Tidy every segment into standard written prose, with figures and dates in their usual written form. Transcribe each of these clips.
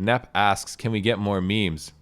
Nep asks, can we get more memes?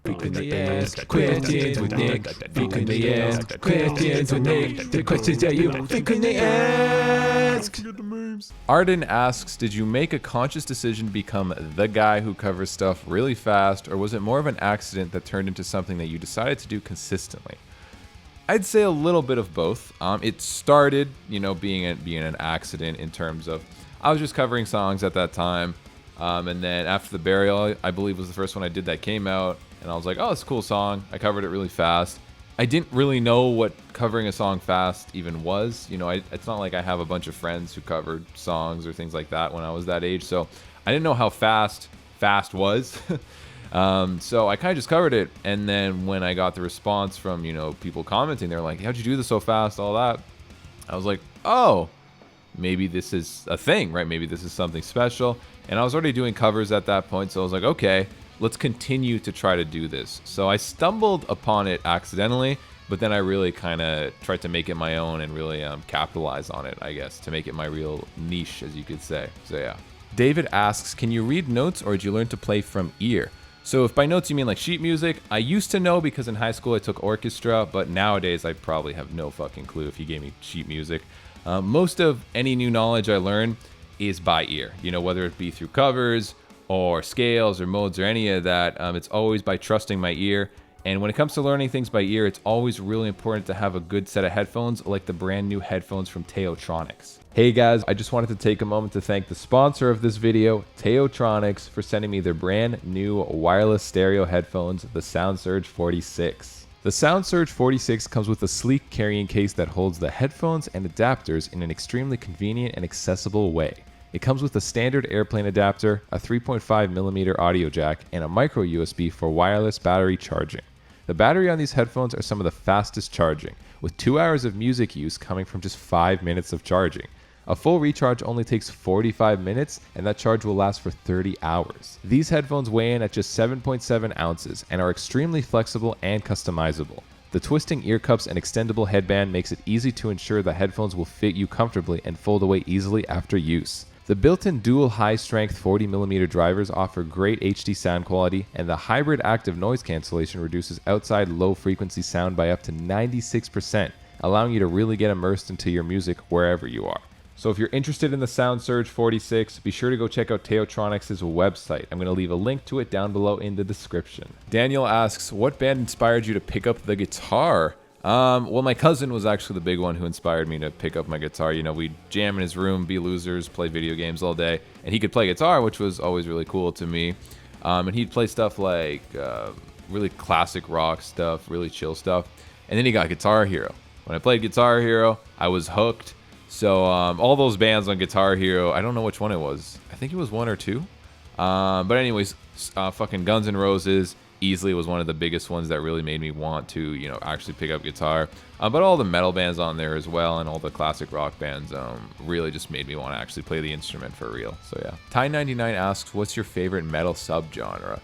Frequently asked questions with Nick. Frequently asked questions with Nick. The questions that you frequently ask. Arden asks, did you make a conscious decision to become the guy who covers stuff really fast, or was it more of an accident that turned into something that you decided to do consistently? I'd say a little bit of both. It started, being an accident in terms of I was just covering songs at that time, and then After the Burial, I believe was the first one I did that came out, and I was like, oh, it's a cool song. I covered it really fast. I didn't really know what covering a song fast even was. It's not like I have a bunch of friends who covered songs or things like that when I was that age, so I didn't know how fast was. So I kind of just covered it, and then when I got the response from, people commenting, they're like, how'd you do this so fast, all that? I was like, oh, maybe this is a thing, right? Maybe this is something special. And I was already doing covers at that point, so I was like, okay, let's continue to try to do this. So I stumbled upon it accidentally, but then I really kind of tried to make it my own and really capitalize on it, I guess, to make it my real niche, as you could say. So yeah. David asks, can you read notes, or did you learn to play from ear? So if by notes you mean like sheet music, I used to know because in high school I took orchestra, but nowadays I probably have no fucking clue if you gave me sheet music. Most of any new knowledge I learn is by ear, whether it be through covers or scales or modes or any of that. It's always by trusting my ear. And when it comes to learning things by ear, it's always really important to have a good set of headphones, like the brand new headphones from Teotronics. Hey guys, I just wanted to take a moment to thank the sponsor of this video, Teotronics, for sending me their brand new wireless stereo headphones, the SoundSurge 46. The SoundSurge 46 comes with a sleek carrying case that holds the headphones and adapters in an extremely convenient and accessible way. It comes with a standard airplane adapter, a 3.5mm audio jack, and a micro USB for wireless battery charging. The battery on these headphones are some of the fastest charging, with 2 hours of music use coming from just 5 minutes of charging. A full recharge only takes 45 minutes, and that charge will last for 30 hours. These headphones weigh in at just 7.7 ounces and are extremely flexible and customizable. The twisting ear cups and extendable headband makes it easy to ensure the headphones will fit you comfortably and fold away easily after use. The built-in dual high-strength 40mm drivers offer great HD sound quality, and the hybrid active noise cancellation reduces outside low-frequency sound by up to 96%, allowing you to really get immersed into your music wherever you are. So if you're interested in the SoundSurge 46, be sure to go check out Teotronics' website. I'm going to leave a link to it down below in the description. Daniel asks, what band inspired you to pick up the guitar? Well, my cousin was actually the big one who inspired me to pick up my guitar. We'd jam in his room, be losers, play video games all day, and he could play guitar, which was always really cool to me. And he'd play stuff like really classic rock stuff, really chill stuff. And then he got Guitar Hero. When I played Guitar Hero, I was hooked. So all those bands on Guitar Hero, I don't know which one it was. I think it was 1 or 2. But anyways, fucking Guns N' Roses easily was one of the biggest ones that really made me want to, actually pick up guitar. But all the metal bands on there as well, and all the classic rock bands really just made me want to actually play the instrument for real. So yeah. Ty99 asks, what's your favorite metal subgenre?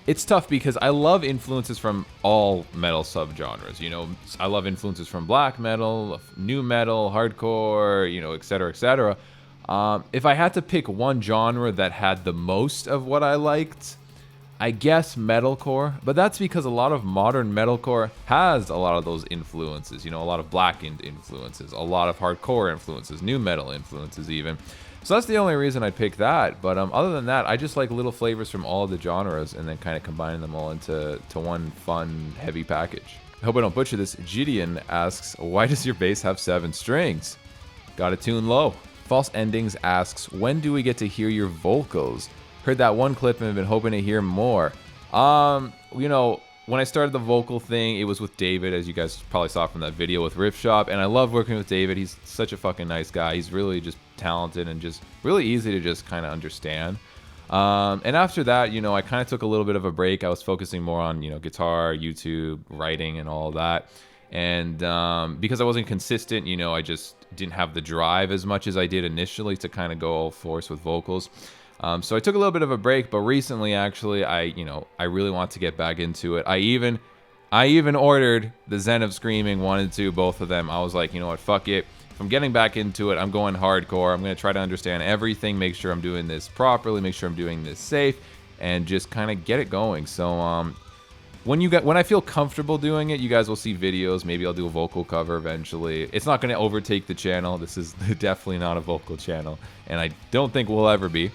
It's tough because I love influences from all metal subgenres. I love influences from black metal, new metal, hardcore, etc., etc. If I had to pick one genre that had the most of what I liked, I guess metalcore, but that's because a lot of modern metalcore has a lot of those influences, a lot of blackened influences, a lot of hardcore influences, new metal influences even. So that's the only reason I picked that. But other than that, I just like little flavors from all of the genres and then kind of combining them all into one fun, heavy package. I hope I don't butcher this. Gideon asks, why does your bass have 7 strings? Gotta tune low. False Endings asks, when do we get to hear your vocals? Heard that one clip and have been hoping to hear more. When I started the vocal thing, it was with David, as you guys probably saw from that video with Riff Shop, and I love working with David. He's such a fucking nice guy. He's really just talented and just really easy to just kind of understand. And after that, I kind of took a little bit of a break. I was focusing more on, guitar, YouTube, writing, and all that. And because I wasn't consistent, I just didn't have the drive as much as I did initially to kind of go all force with vocals. So I took a little bit of a break, but recently, actually, I really want to get back into it. I even ordered the Zen of Screaming 1 and 2, both of them. I was like, you know what, fuck it. if I'm getting back into it, I'm going hardcore. I'm going to try to understand everything, make sure I'm doing this properly, make sure I'm doing this safe, and just kind of get it going. So when I feel comfortable doing it, you guys will see videos. Maybe I'll do a vocal cover eventually. It's not going to overtake the channel. This is definitely not a vocal channel, and I don't think we'll ever be.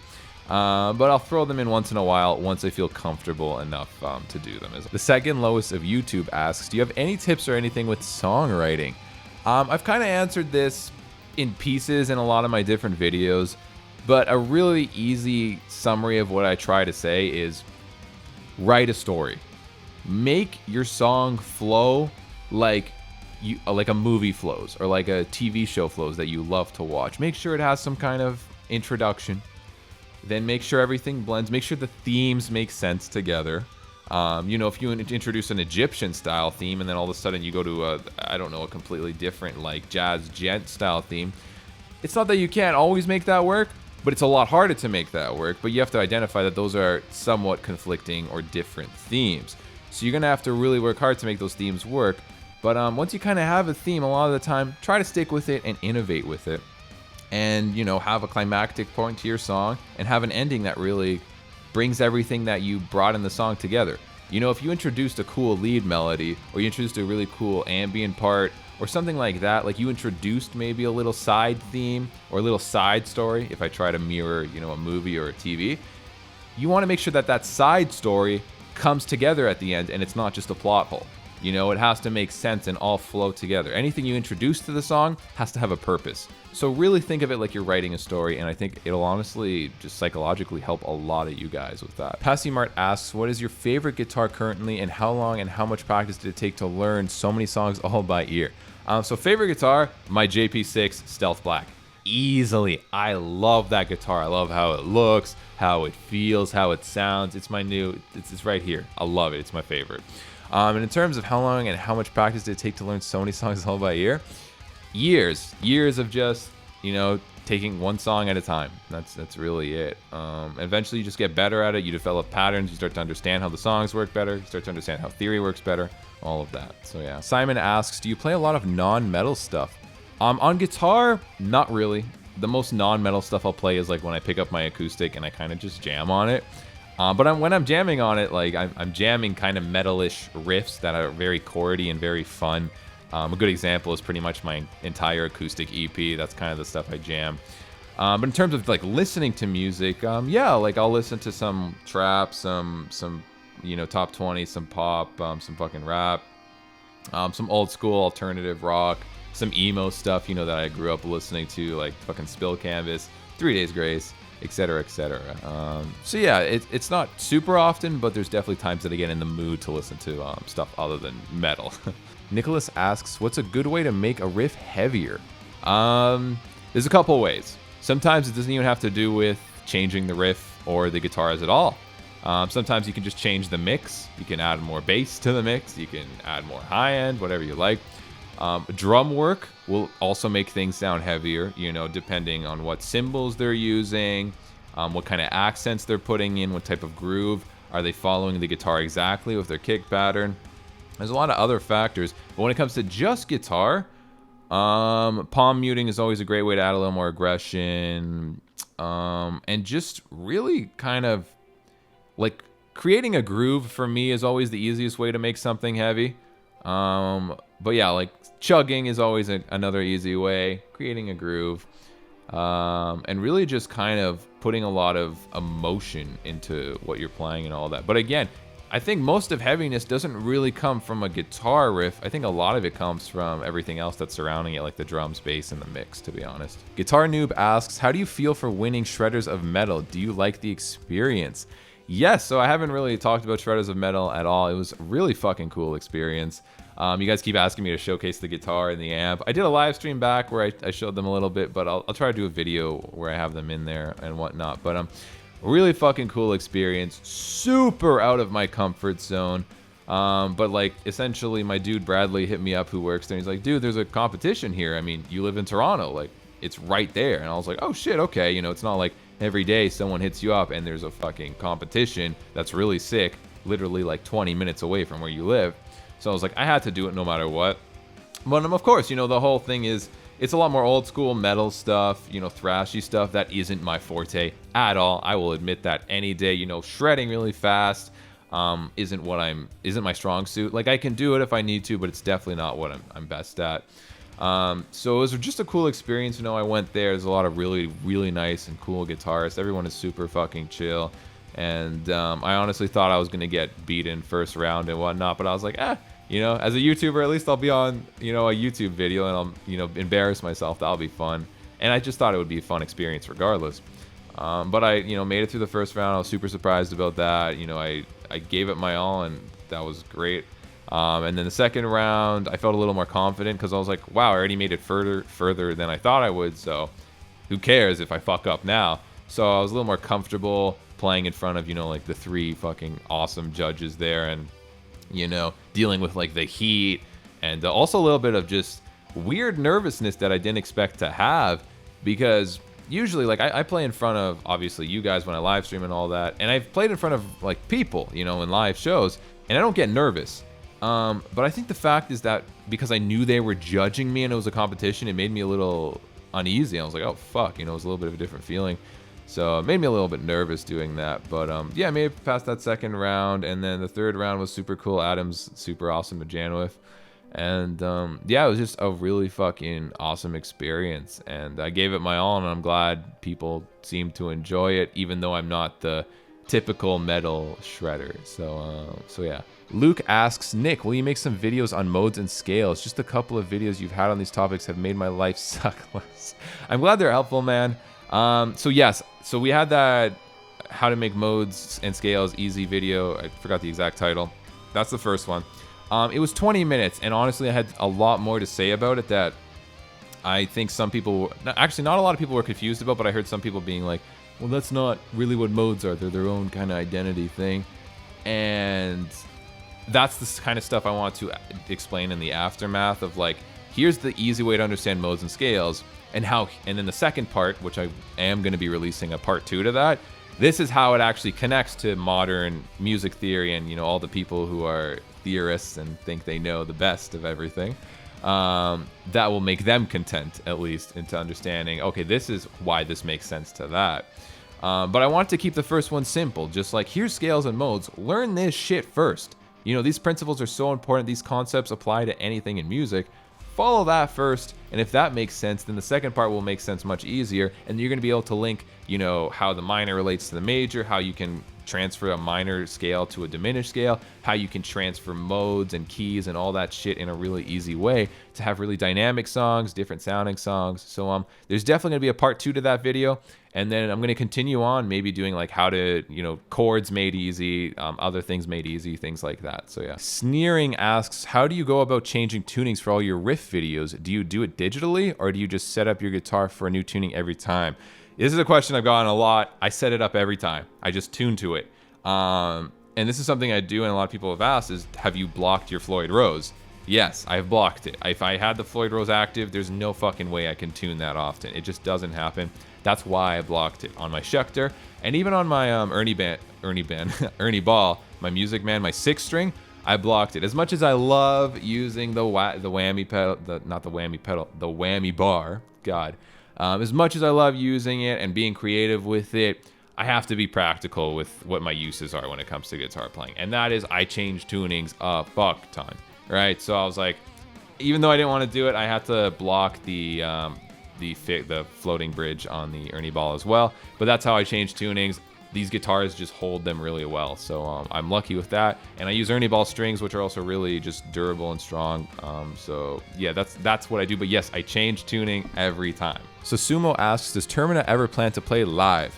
But I'll throw them in once in a while once I feel comfortable enough to do them. The second lowest of YouTube asks, do you have any tips or anything with songwriting? I've kind of answered this in pieces in a lot of my different videos, but a really easy summary of what I try to say is write a story. Make your song flow like a movie flows or like a TV show flows that you love to watch. Make sure it has some kind of introduction. Then make sure everything blends. Make sure the themes make sense together. If you introduce an Egyptian style theme and then all of a sudden you go to a completely different like jazz gent style theme, it's not that you can't always make that work, but it's a lot harder to make that work. But you have to identify that those are somewhat conflicting or different themes. So you're going to have to really work hard to make those themes work. But once you kind of have a theme, a lot of the time, try to stick with it and innovate with it. And, have a climactic point to your song and have an ending that really brings everything that you brought in the song together. If you introduced a cool lead melody or you introduced a really cool ambient part or something like that, like you introduced maybe a little side theme or a little side story, if I try to mirror, a movie or a TV, you want to make sure that that side story comes together at the end and it's not just a plot hole. It has to make sense and all flow together. Anything you introduce to the song has to have a purpose. So really think of it like you're writing a story, and I think it'll honestly just psychologically help a lot of you guys with that. Passy Mart asks, what is your favorite guitar currently, and how long and how much practice did it take to learn so many songs all by ear? So favorite guitar, my JP6 Stealth Black. Easily. I love that guitar. I love how it looks, how it feels, how it sounds. It's my it's right here. I love it. It's my favorite. And in terms of how long and how much practice did it take to learn so many songs all by ear? Years of just, taking one song at a time. That's really it. Eventually you just get better at it. You develop patterns. You start to understand how the songs work better. You start to understand how theory works better. All of that. So yeah. Simon asks, do you play a lot of non-metal stuff? On guitar, not really. The most non-metal stuff I'll play is like when I pick up my acoustic and I kind of just jam on it. But when I'm jamming on it, like I'm jamming kind of metal-ish riffs that are very chordy and very fun. A good example is pretty much my entire acoustic EP. That's kind of the stuff I jam. But in terms of like listening to music, like I'll listen to some trap, some top 20, some pop, some fucking rap, some old school alternative rock, some emo stuff, that I grew up listening to, like fucking Spill Canvas, 3 Days Grace, etc., etc. So yeah, it's not super often, but there's definitely times that I get in the mood to listen to stuff other than metal. Nicholas asks, what's a good way to make a riff heavier? There's a couple ways. Sometimes it doesn't even have to do with changing the riff or the guitars at all. Sometimes you can just change the mix. You can add more bass to the mix. You can add more high end, whatever you like. Drum work will also make things sound heavier, depending on what cymbals they're using, what kind of accents they're putting in, what type of groove. Are they following the guitar exactly with their kick pattern? There's a lot of other factors, but when it comes to just guitar, palm muting is always a great way to add a little more aggression, and just really kind of like creating a groove for me is always the easiest way to make something heavy. But yeah, like chugging is always another easy way, creating a groove, and really just kind of putting a lot of emotion into what you're playing and all that. But again, I think most of heaviness doesn't really come from a guitar riff. I think a lot of it comes from everything else that's surrounding it, like the drums, bass, and the mix, to be honest. Guitar Noob asks, how do you feel for winning Shredders of Metal? Do you like the experience? Yes, so I haven't really talked about Shredders of Metal at all. It was a really fucking cool experience. You guys keep asking me to showcase the guitar and the amp. I did a live stream back where I showed them a little bit, but I'll try to do a video where I have them in there and whatnot. But really fucking cool experience. Super out of my comfort zone. But like essentially my dude Bradley hit me up who works there. He's like, dude, there's a competition here. I mean, you live in Toronto. Like, it's right there. And I was like, oh shit, okay. It's not like every day someone hits you up and there's a fucking competition that's really sick, literally like 20 minutes away from where you live. So I was like, I had to do it no matter what. But of course, the whole thing is It's a lot more old school metal stuff, you know, thrashy stuff. That isn't my forte at all. I will admit that any day. You know, shredding really fast isn't my strong suit. Like, I can do it if I need to, but it's definitely not what I'm best at. So it was just a cool experience. You know, I went there. There's a lot of really, really nice and cool guitarists. Everyone is super fucking chill. And I honestly thought I was going to get beaten first round and whatnot, but I was like, you know, as a YouTuber, at least I'll be on, you know, a YouTube video and I'll, you know, embarrass myself. That'll be fun. And I just thought it would be a fun experience regardless. But I, you know, made it through the first round. I was super surprised about that. You know, I gave it my all, and that was great. And then the second round, I felt a little more confident because I was like, wow, I already made it further than I thought I would. So who cares if I fuck up now? So I was a little more comfortable playing in front of, you know, like the 3 fucking awesome judges there, and, you know, dealing with like the heat and also a little bit of just weird nervousness that I didn't expect to have, because usually, like, I play in front of, obviously, you guys when I live stream and all that, and I've played in front of like people, you know, in live shows, and I don't get nervous. But I think the fact is that because I knew they were judging me and it was a competition, it made me a little uneasy. I was like, oh fuck, you know, it was a little bit of a different feeling. So it made me a little bit nervous doing that. But yeah, I made it past that second round, and then the third round was super cool. Adam's super awesome to jam with. And yeah, it was just a really fucking awesome experience. And I gave it my all, and I'm glad people seem to enjoy it, even though I'm not the typical metal shredder. So yeah. Luke asks, Nick, will you make some videos on modes and scales? Just a couple of videos you've had on these topics have made my life suck less. I'm glad they're helpful, man. So yes, so we had that how to make modes and scales easy video. I forgot the exact title. That's the first one. It was 20 minutes, and honestly, I had a lot more to say about it that I think some people, actually not a lot of people were confused about, but I heard some people being like, well, that's not really what modes are. They're their own kind of identity thing. And that's the kind of stuff I want to explain in the aftermath of, like, here's the easy way to understand modes and scales, and then the second part, which I am going to be releasing a part 2 to that, this is how it actually connects to modern music theory and, you know, all the people who are theorists and think they know the best of everything. That will make them content, at least, into understanding, okay, this is why this makes sense to that. But I want to keep the first one simple, just like, here's scales and modes, learn this shit first. You know, these principles are so important, these concepts apply to anything in music. Follow that first, and if that makes sense, then the second part will make sense much easier, and you're going to be able to link, you know, how the minor relates to the major, how you can transfer a minor scale to a diminished scale, how you can transfer modes and keys and all that shit in a really easy way to have really dynamic songs, different sounding songs. So there's definitely going to be a part 2 to that video, and then I'm going to continue on maybe doing like how to, you know, chords made easy, other things made easy, things like that. So yeah. Sneering asks, how do you go about changing tunings for all your riff videos? Do you do it digitally, or do you just set up your guitar for a new tuning every time? This is a question I've gotten a lot. I set it up every time. I just tune to it. And this is something I do, and a lot of people have asked, is have you blocked your Floyd Rose? Yes, I've blocked it. If I had the Floyd Rose active, there's no fucking way I can tune that often. It just doesn't happen. That's why I blocked it on my Schecter, and even on my Ernie Ball, my Music Man, my 6-string. I blocked it. As much as I love using the whammy pedal, the whammy bar. God. As much as I love using it and being creative with it, I have to be practical with what my uses are when it comes to guitar playing. And that is, I change tunings a fuck ton, right? So I was like, even though I didn't want to do it, I had to block the floating bridge on the Ernie Ball as well. But that's how I change tunings. These guitars just hold them really well. So I'm lucky with that. And I use Ernie Ball strings, which are also really just durable and strong. So yeah, that's what I do. But yes, I change tuning every time. So Sumo asks, does Termina ever plan to play live?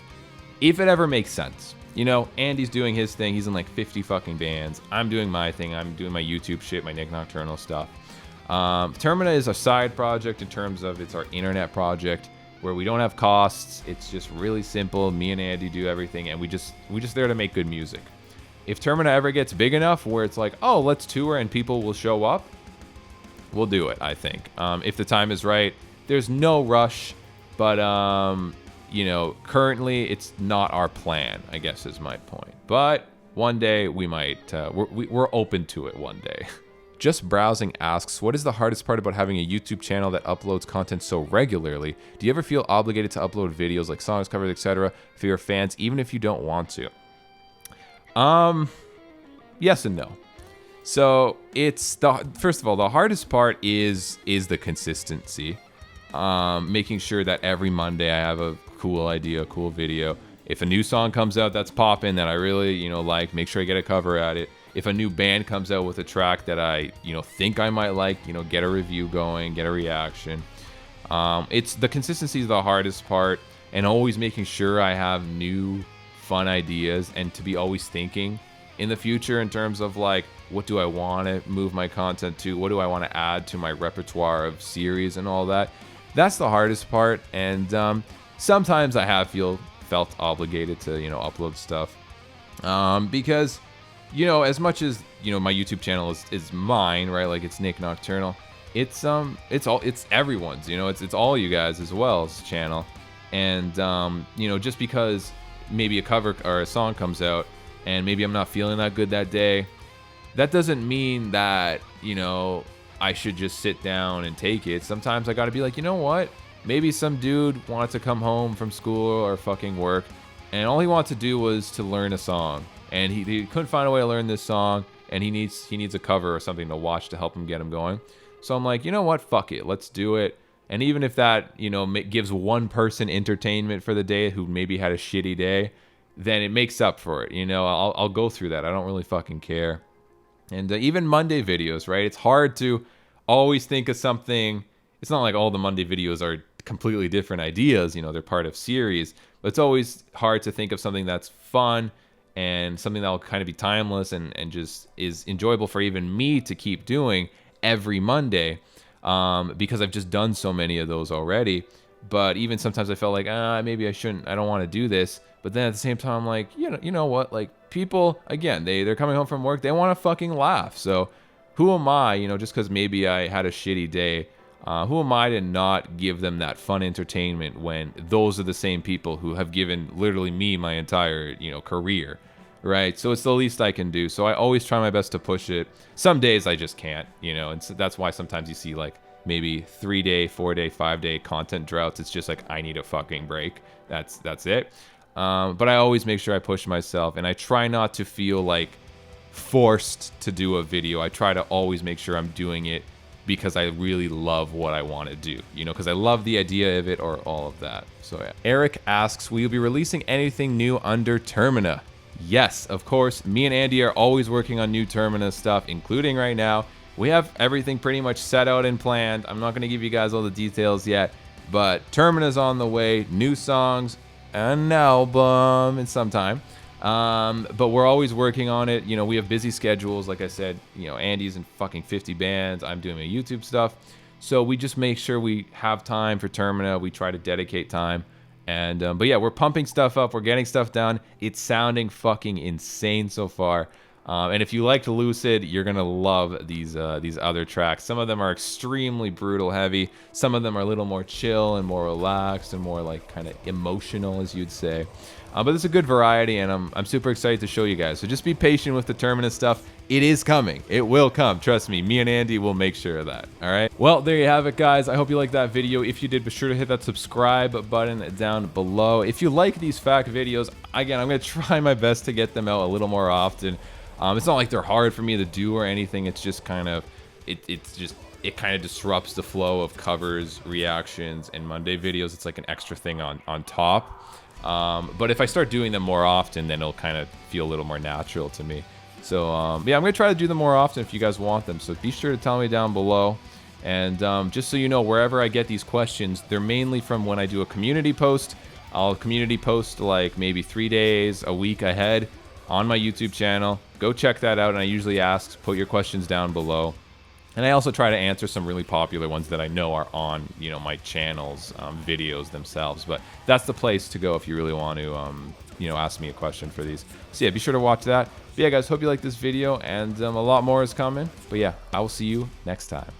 If it ever makes sense. You know, Andy's doing his thing. He's in like 50 fucking bands. I'm doing my thing. I'm doing my YouTube shit, my Nik Nocturnal stuff. Termina is a side project in terms of it's our internet project where we don't have costs. It's just really simple. Me and Andy do everything, and we just there to make good music. If Termina ever gets big enough where it's like, oh, let's tour and people will show up, we'll do it, I think. If the time is right. There's no rush, but you know, currently it's not our plan, I guess is my point. But one day we might, we're open to it one day. Just Browsing asks, what is the hardest part about having a YouTube channel that uploads content so regularly? Do you ever feel obligated to upload videos like songs, covers, etc. for your fans, even if you don't want to? Yes and no. So it's first of all, the hardest part is the consistency. Making sure that every Monday I have a cool idea, a cool video. If a new song comes out that's popping that I really, like, make sure I get a cover at it. If a new band comes out with a track that I, think I might like, get a review going, get a reaction. It's the consistency is the hardest part, and always making sure I have new fun ideas and to be always thinking in the future in terms of like, what do I want to move my content to? What do I want to add to my repertoire of series and all that? That's the hardest part. And sometimes I have felt obligated to, upload stuff because, as much as, my YouTube channel is mine, right? Like, it's Nik Nocturnal. It's everyone's, it's all you guys as well as channel. And, just because maybe a cover or a song comes out and maybe I'm not feeling that good that day, that doesn't mean that, I should just sit down and take it. Sometimes I gotta be like, you know what? Maybe some dude wanted to come home from school or fucking work, and all he wanted to do was to learn a song. And he couldn't find a way to learn this song, and he needs a cover or something to watch to help him get him going. So I'm like, you know what? Fuck it. Let's do it. And even if that, gives one person entertainment for the day who maybe had a shitty day, then it makes up for it. I'll go through that. I don't really fucking care. And even Monday videos, right? It's hard to always think of something. It's not like all the Monday videos are completely different ideas. They're part of series. But it's always hard to think of something that's fun and something that will kind of be timeless and just is enjoyable for even me to keep doing every Monday, because I've just done so many of those already. But even sometimes I felt like, maybe I shouldn't, I don't want to do this. But then at the same time, I'm like, you know what? Like, people, again, they're coming home from work, they want to fucking laugh. So who am I, just because maybe I had a shitty day, who am I to not give them that fun entertainment when those are the same people who have given literally me my entire, career, right? So it's the least I can do. So I always try my best to push it. Some days I just can't, and so that's why sometimes you see like maybe 3-day, 4-day, 5-day content droughts. It's just like, I need a fucking break. That's it. But I always make sure I push myself, and I try not to feel like forced to do a video. I try to always make sure I'm doing it because I really love what I want to do, because I love the idea of it or all of that. So yeah. Eric asks, will you be releasing anything new under Termina? Yes, of course. Me and Andy are always working on new Termina stuff, including right now. We have everything pretty much set out and planned. I'm not going to give you guys all the details yet, but Termina's on the way. New songs, an album in some time. But we're always working on it. We have busy schedules. Like I said, Andy's in fucking 50 bands. I'm doing my YouTube stuff. So we just make sure we have time for Termina. We try to dedicate time. And, but yeah, we're pumping stuff up. We're getting stuff done. It's sounding fucking insane so far. And if you liked Lucid, you're going to love these other tracks. Some of them are extremely brutal heavy. Some of them are a little more chill and more relaxed and more like kind of emotional, as you'd say. But it's a good variety, and I'm super excited to show you guys. So just be patient with the Termina stuff. It is coming. It will come. Trust me. Me and Andy will make sure of that. All right? Well, there you have it, guys. I hope you liked that video. If you did, be sure to hit that subscribe button down below. If you like these fact videos, again, I'm going to try my best to get them out a little more often. It's not like they're hard for me to do or anything. It's just kind of, it kind of disrupts the flow of covers, reactions, and Monday videos. It's like an extra thing on top. But if I start doing them more often, then it'll kind of feel a little more natural to me. So, yeah, I'm going to try to do them more often if you guys want them. So be sure to tell me down below. And just so you know, wherever I get these questions, they're mainly from when I do a community post. I'll community post like maybe 3 days, a week ahead on my YouTube channel. Go check that out. And I usually ask, put your questions down below. And I also try to answer some really popular ones that I know are on, my channel's videos themselves. But that's the place to go if you really want to, ask me a question for these. So yeah, be sure to watch that. But yeah, guys, hope you like this video, and a lot more is coming. But yeah, I will see you next time.